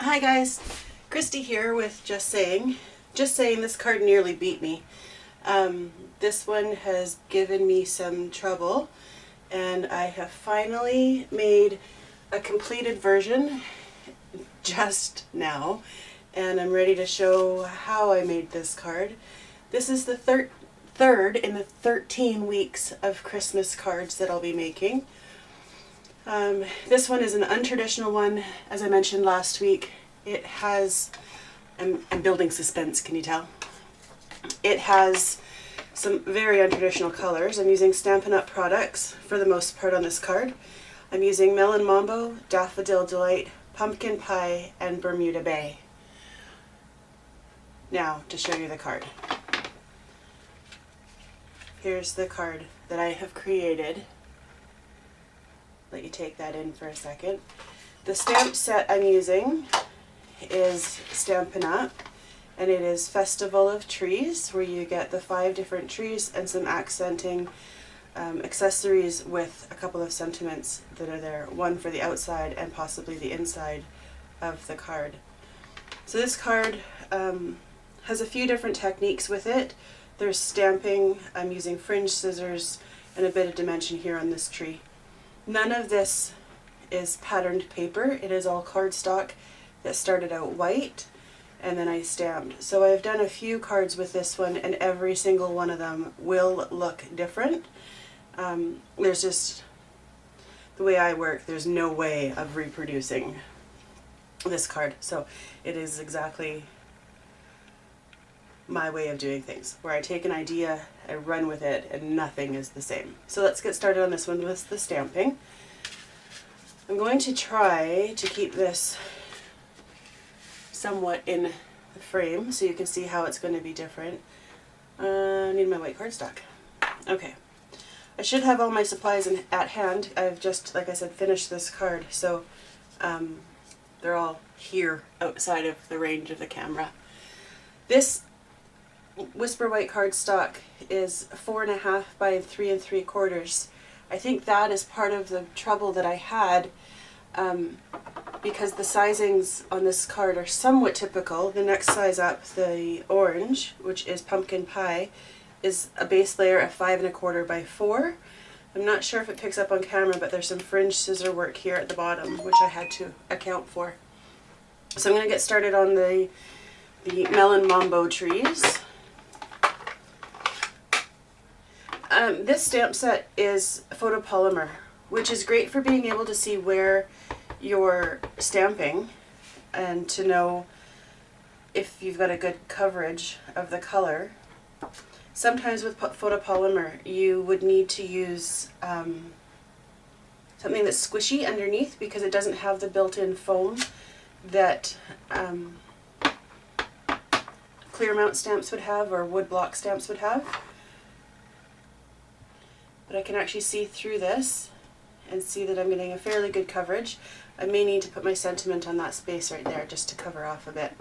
Hi guys, Christy here with Just Saying. Just saying, this card nearly beat me. This one has given me some trouble, and I have finally made a completed version just now, and I'm ready to show how I made this card. This is the third in the 13 weeks of Christmas cards that I'll be making. This one is an untraditional one, as I mentioned last week. It has, I'm building suspense, can you tell? It has some very untraditional colors. I'm using Stampin Up products for the most part on this card. I'm using Melon Mambo, Daffodil Delight, Pumpkin Pie, and Bermuda Bay. Now, to show you the card. Here's the card that I have created. Let you take that in for a second. The stamp set I'm using is Stampin Up, and it is Festival of Trees, where you get the 5 different trees and some accenting accessories with a couple of sentiments that are there, one for the outside and possibly the inside of the card. So this card has a few different techniques with it. There's stamping, I'm using fringe scissors, and a bit of dimension here on this tree. None of this is patterned paper. It is all cardstock that started out white and then I stamped. So I've done a few cards with this one, and every single one of them will look different. There's just, the way I work, there's no way of reproducing this card. So it is exactly my way of doing things, where I take an idea, I run with it, and nothing is the same. So let's get started on this one with the stamping. I'm going to try to keep this somewhat in the frame so you can see how it's going to be different. I need my white cardstock. Okay. I should have all my supplies at hand. I've just, like I said, finished this card, so they're all here outside of the range of the camera. This Whisper white cardstock is 4.5 by 3 3/4. I think that is part of the trouble that I had, because the sizings on this card are somewhat typical. The next size up, the orange, which is Pumpkin Pie, is a base layer of 5 1/4 by 4. I'm not sure if it picks up on camera, but there's some fringe scissor work here at the bottom, which I had to account for. So I'm going to get started on the Melon Mambo trees. This stamp set is photopolymer, which is great for being able to see where you're stamping and to know if you've got a good coverage of the color. Sometimes with photopolymer you would need to use something that's squishy underneath, because it doesn't have the built-in foam that clear mount stamps would have, or wood block stamps would have. But I can actually see through this and see that I'm getting a fairly good coverage. I may need to put my sentiment on that space right there just to cover off a bit.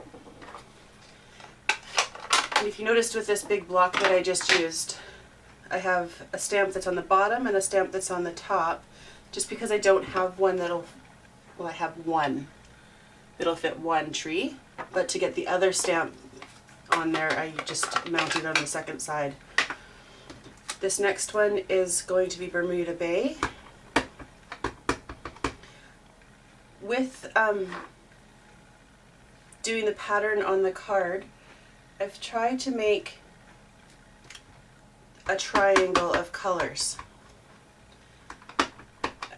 And if you noticed with this big block that I just used, I have a stamp that's on the bottom and a stamp that's on the top, just because I don't have one that'll, well, I have one that'll fit one tree, but to get the other stamp on there I just mounted on the second side. This next one is going to be Bermuda Bay. With doing the pattern on the card, I've tried to make a triangle of colors,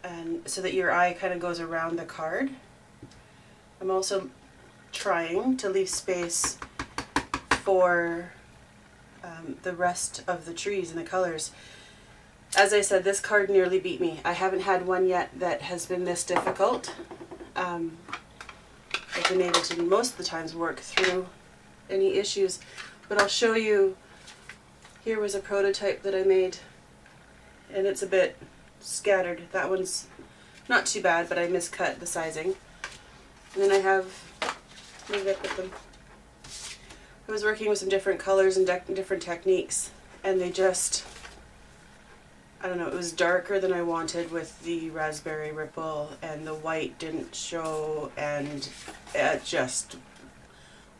and so that your eye kind of goes around the card. I'm also trying to leave space for the rest of the trees and the colors. As I said, this card nearly beat me. I haven't had one yet that has been this difficult. I've been able to most of the times work through any issues, but I'll show you. Here was a prototype that I made, and it's a bit scattered. That one's not too bad, but I miscut the sizing. And then I have, maybe I put them, I was working with some different colors and different techniques, and they just, I don't know, it was darker than I wanted with the raspberry ripple, and the white didn't show, and it just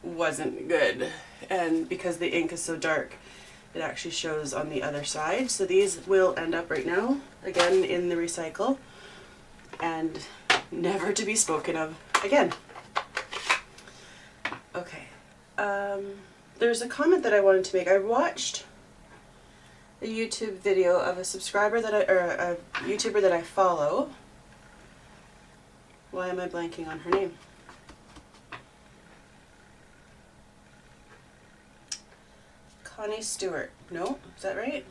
wasn't good. And because the ink is so dark, it actually shows on the other side. So these will end up right now, again, in the recycle and never to be spoken of again. Okay. There's a comment that I wanted to make. I watched a YouTube video of a subscriber that a YouTuber that I follow. Why am I blanking on her name? Connie Stewart. No, is that right?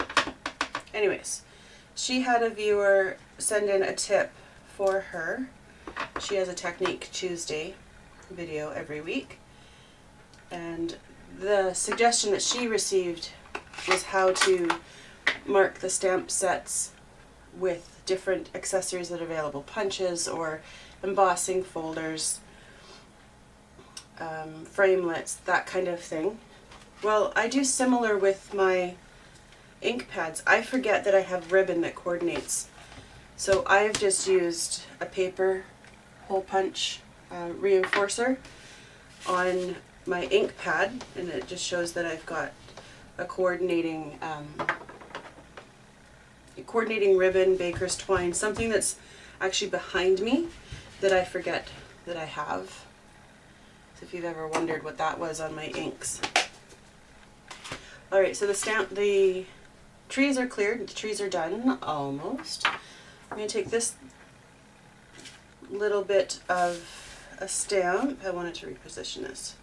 Anyways, she had a viewer send in a tip for her. She has a Technique Tuesday video every week. And the suggestion that she received was how to mark the stamp sets with different accessories that are available, punches or embossing folders, framelits, that kind of thing. Well, I do similar with my ink pads. I forget that I have ribbon that coordinates. So I've just used a paper hole punch reinforcer on my ink pad, and it just shows that I've got a coordinating ribbon, baker's twine, something that's actually behind me that I forget that I have. So if you've ever wondered what that was on my inks. Alright, so the trees are cleared, the trees are done, almost. I'm going to take this little bit of a stamp. I wanted to reposition this.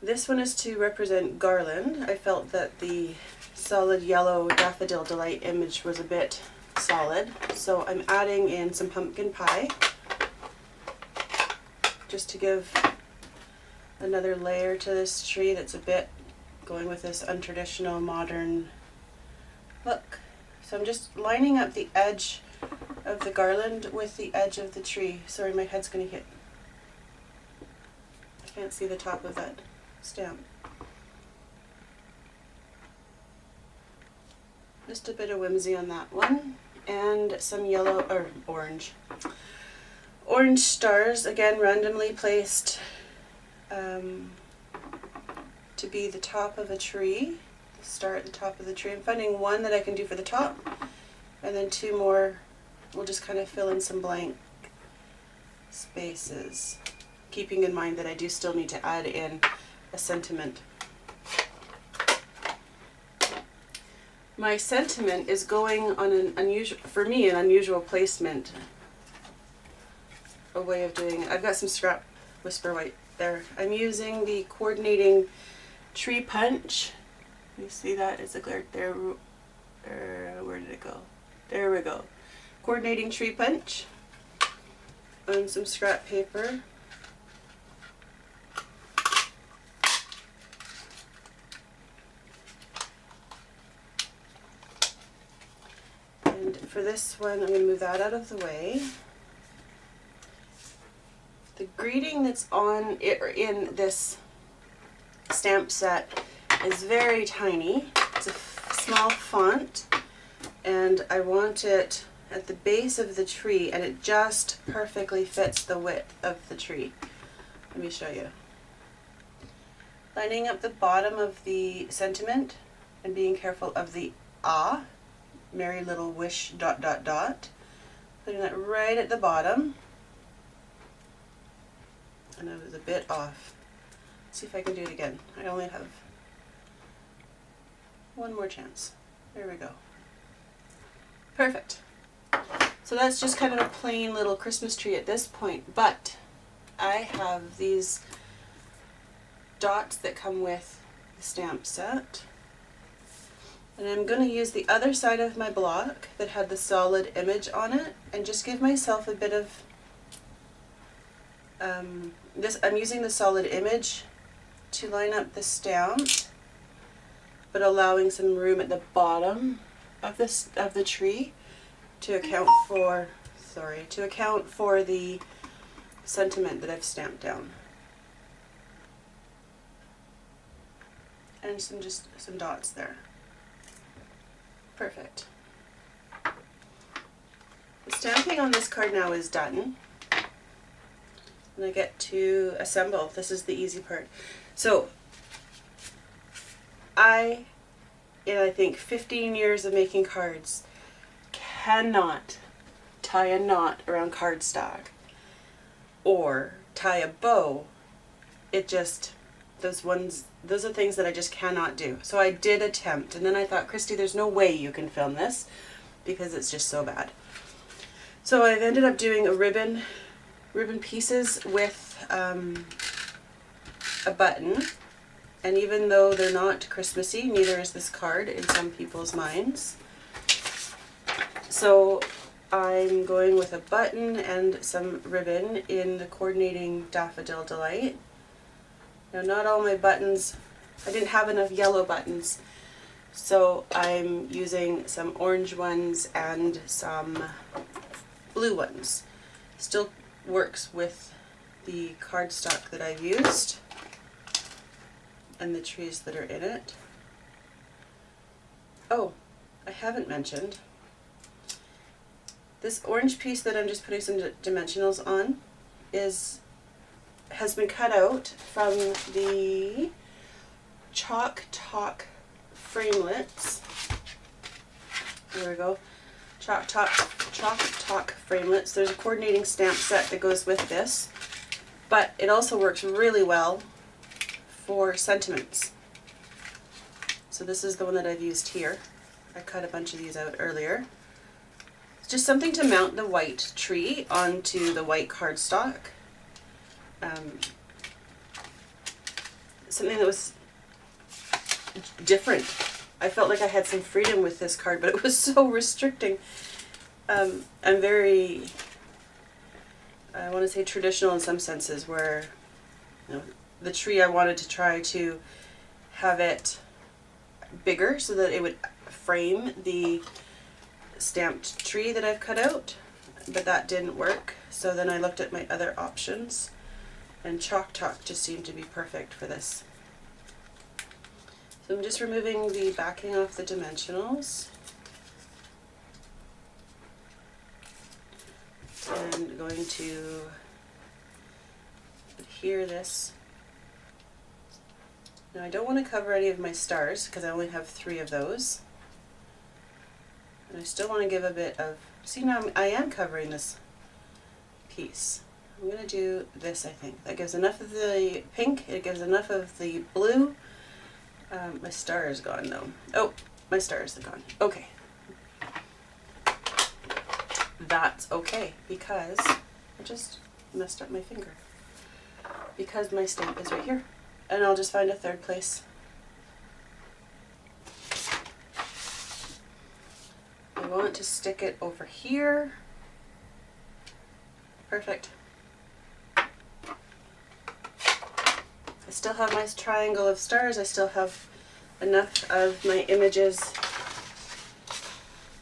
This one is to represent garland. I felt that the solid yellow Daffodil Delight image was a bit solid, so I'm adding in some pumpkin pie just to give another layer to this tree that's a bit going with this untraditional modern look. So I'm just lining up the edge of the garland with the edge of the tree. Sorry, my head's going to hit. I can't see the top of that stamp. Just a bit of whimsy on that one, and some yellow or orange stars, again randomly placed to be the top of a tree. Star at the top of the tree. I'm finding one that I can do for the top, and then two more we'll just kind of fill in some blank spaces, keeping in mind that I do still need to add in a sentiment. My sentiment is going on an unusual, for me, an unusual placement. A way of doing it. I've got some scrap Whisper White there. I'm using the coordinating tree punch. You see that? It's a glare there. Where did it go? There we go. Coordinating tree punch on some scrap paper. And for this one, I'm going to move that out of the way. The greeting that's on it, or in this stamp set, is very tiny. It's a small font, and I want it at the base of the tree, and it just perfectly fits the width of the tree. Let me show you. Lining up the bottom of the sentiment and being careful of the ah, merry little wish ... Putting that right at the bottom. And I was a bit off. Let's see if I can do it again. I only have one more chance. There we go. Perfect. So that's just kind of a plain little Christmas tree at this point, but I have these dots that come with the stamp set. And I'm going to use the other side of my block that had the solid image on it and just give myself a bit of I'm using the solid image to line up the stamp, but allowing some room at the bottom of the tree to account for the sentiment that I've stamped down. And some dots there. Perfect. The stamping on this card now is done. and I get to assemble. This is the easy part. So in I think 15 years of making cards, cannot tie a knot around cardstock or tie a bow. It just, those are things that I just cannot do. So I did attempt, and then I thought, Christy, there's no way you can film this because it's just so bad. So I've ended up doing a ribbon pieces with a button, and even though they're not Christmassy, neither is this card in some people's minds. So I'm going with a button and some ribbon in the coordinating Daffodil Delight. Now not all my buttons, I didn't have enough yellow buttons, so I'm using some orange ones and some blue ones. Still works with the cardstock that I've used and the trees that are in it. Oh, I haven't mentioned, this orange piece that I'm just putting some dimensionals on has been cut out from the Chalk Talk framelits. There we go. Chalk Talk framelits. There's a coordinating stamp set that goes with this, but it also works really well for sentiments. So this is the one that I've used here. I cut a bunch of these out earlier. It's just something to mount the white tree onto the white cardstock. Something that was different. I felt like I had some freedom with this card, but it was so restricting. I'm very, I want to say traditional in some senses, where, you know, the tree I wanted to try to have it bigger so that it would frame the stamped tree that I've cut out, but that didn't work. So then I looked at my other options, and Chalk Talk just seemed to be perfect for this. So I'm just removing the backing off the dimensionals and going to adhere this. Now I don't want to cover any of my stars because I only have 3 of those. And I still want to give a bit of, see, now I am covering this piece. I'm going to do this, I think. That gives enough of the pink, it gives enough of the blue. My star is gone though. Oh, my stars are gone. Okay. That's okay because I just messed up my finger. Because my stamp is right here. And I'll just find a third place. I want to stick it over here. Perfect. I still have my triangle of stars. I still have enough of my images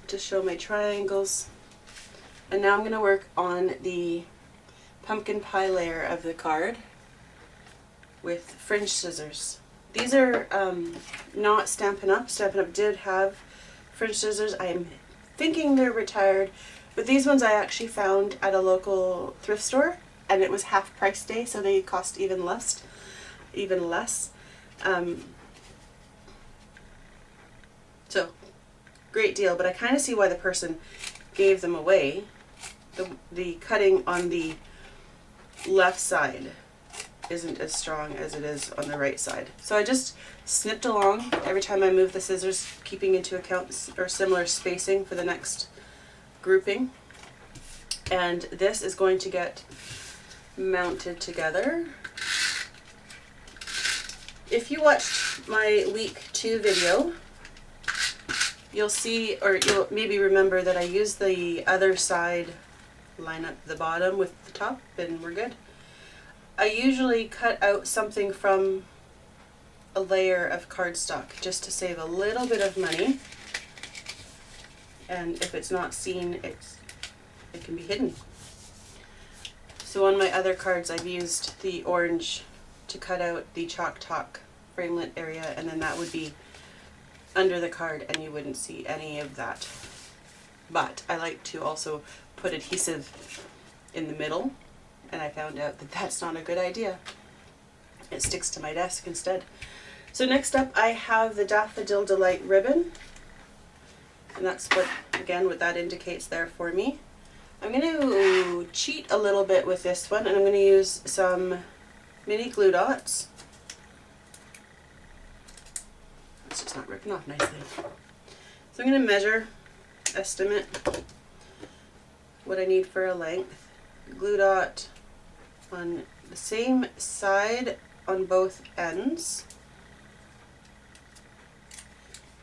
to show my triangles. And now I'm going to work on the pumpkin pie layer of the card with fringe scissors. These are not Stampin' Up. Stampin' Up did have fringe scissors. I'm thinking they're retired, but these ones I actually found at a local thrift store, and it was half price day, so they cost even less. So great deal, but I kind of see why the person gave them away. The cutting on the left side isn't as strong as it is on the right side. So I just snipped along every time I move the scissors, keeping into account or similar spacing for the next grouping. And this is going to get mounted together. If you watched my week 2 video, you'll see, or you'll maybe remember that I used the other side, line up the bottom with the top, and we're good. I usually cut out something from a layer of cardstock just to save a little bit of money, and if it's not seen, it can be hidden. So on my other cards I've used the orange to cut out the Chalk Talk framelit area, and then that would be under the card and you wouldn't see any of that. But I like to also put adhesive in the middle and I found out that that's not a good idea. It sticks to my desk instead. So next up I have the Daffodil Delight ribbon, and that's what, again, what that indicates there for me. I'm going to cheat a little bit with this one, and I'm going to use some mini glue dots. It's just not ripping off nicely. So I'm going to measure, estimate what I need for a length. Glue dot on the same side on both ends,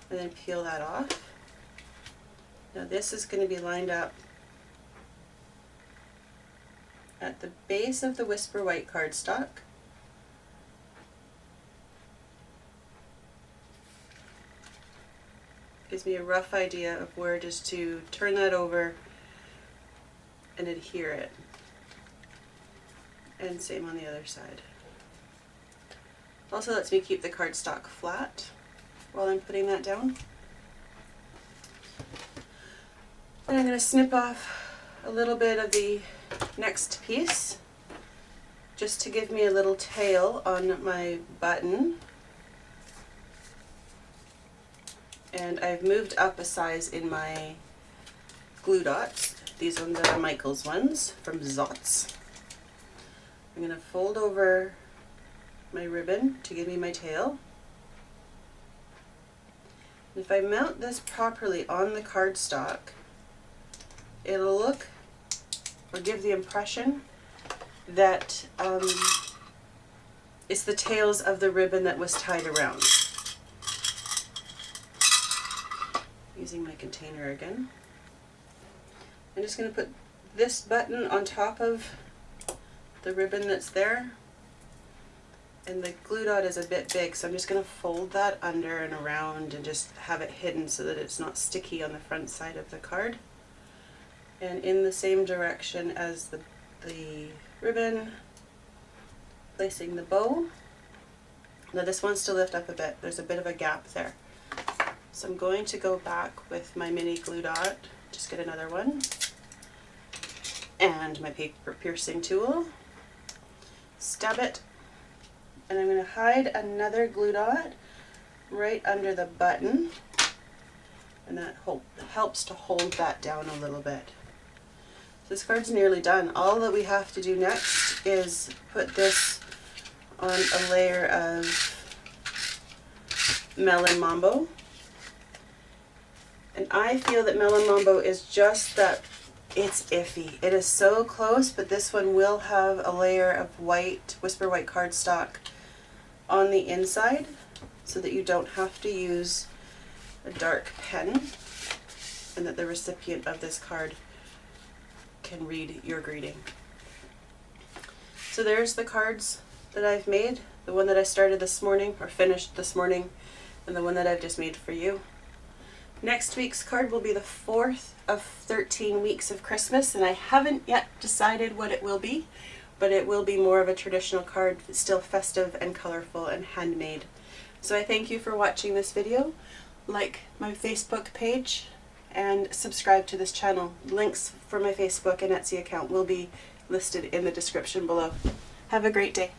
and then peel that off. Now this is going to be lined up at the base of the Whisper White cardstock. Gives me a rough idea of where just to turn that over and adhere it. And same on the other side. Also lets me keep the cardstock flat while I'm putting that down. And I'm going to snip off a little bit of the next piece just to give me a little tail on my button. And I've moved up a size in my glue dots. These ones are Michael's ones from Zotz. I'm going to fold over my ribbon to give me my tail. And if I mount this properly on the cardstock, it'll look or give the impression that it's the tails of the ribbon that was tied around. Using my container again. I'm just going to put this button on top of the ribbon that's there, and the glue dot is a bit big, so I'm just going to fold that under and around and just have it hidden so that it's not sticky on the front side of the card. And in the same direction as the ribbon, placing the bow. Now this wants to lift up a bit, there's a bit of a gap there. So I'm going to go back with my mini glue dot, just get another one, and my paper piercing tool, stab it, and I'm going to hide another glue dot right under the button, and that helps to hold that down a little bit. So this card's nearly done. All that we have to do next is put this on a layer of Melon Mambo. And I feel that Melon Mambo is just that, it's iffy. It is so close, but this one will have a layer of white, Whisper White cardstock on the inside so that you don't have to use a dark pen, and that the recipient of this card can read your greeting. So there's the cards that I've made, the one that I started this morning, or finished this morning, and the one that I've just made for you. Next week's card will be the 4th of 13 weeks of Christmas, and I haven't yet decided what it will be, but it will be more of a traditional card, still festive and colorful and handmade. So I thank you for watching this video. Like my Facebook page and subscribe to this channel. Links for my Facebook and Etsy account will be listed in the description below. Have a great day.